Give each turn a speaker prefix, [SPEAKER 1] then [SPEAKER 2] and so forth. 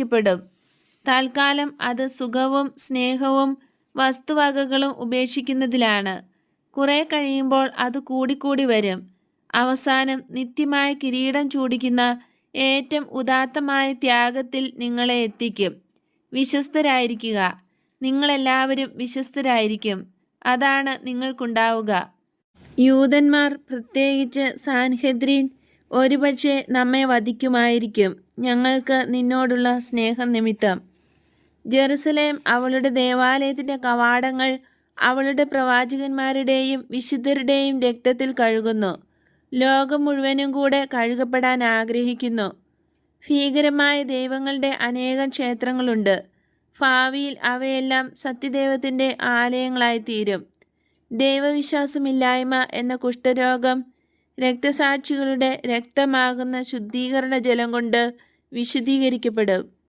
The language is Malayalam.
[SPEAKER 1] ശുദ്ധീകരിക്കപ്പെടും. തൽക്കാലം അത് സുഖവും സ്നേഹവും വസ്തുവകകളും ഉപേക്ഷിക്കുന്നതിലാണ്. കുറെ കഴിയുമ്പോൾ അത് കൂടിക്കൂടി വരും. അവസാനം നിത്യമായ കിരീടം ചൂടിക്കുന്ന ഏറ്റവും ഉദാത്തമായ ത്യാഗത്തിൽ നിങ്ങളെ എത്തിക്കും. വിശ്വസ്തരായിരിക്കുക. നിങ്ങളെല്ലാവരും വിശ്വസ്തരായിരിക്കും. അതാണ് നിങ്ങൾക്കുണ്ടാവുക. യൂദന്മാർ, പ്രത്യേകിച്ച് സാൻഹെദ്രീൻ, ഒരുപക്ഷെ നമ്മെ വധിക്കുമായിരിക്കും, ഞങ്ങൾക്ക് നിന്നോടുള്ള സ്നേഹം നിമിത്തം. ജെറുസലേം അവളുടെ ദേവാലയത്തിൻ്റെ കവാടങ്ങൾ അവളുടെ പ്രവാചകന്മാരുടെയും വിശുദ്ധരുടെയും രക്തത്തിൽ കഴുകുന്നു. ലോകം മുഴുവനും കൂടെ കഴുകപ്പെടാൻ ആഗ്രഹിക്കുന്നു. ഭീകരമായ ദൈവങ്ങളുടെ അനേകം ക്ഷേത്രങ്ങളുണ്ട്. ഭാവിയിൽ അവയെല്ലാം സത്യദൈവത്തിൻ്റെ ആലയങ്ങളായിത്തീരും. ദൈവവിശ്വാസമില്ലായ്മ എന്ന കുഷ്ഠരോഗം രക്തസാക്ഷികളുടെ രക്തമാകുന്ന ശുദ്ധീകരണ ജലം കൊണ്ട് വിശുദ്ധീകരിക്കപ്പെടും.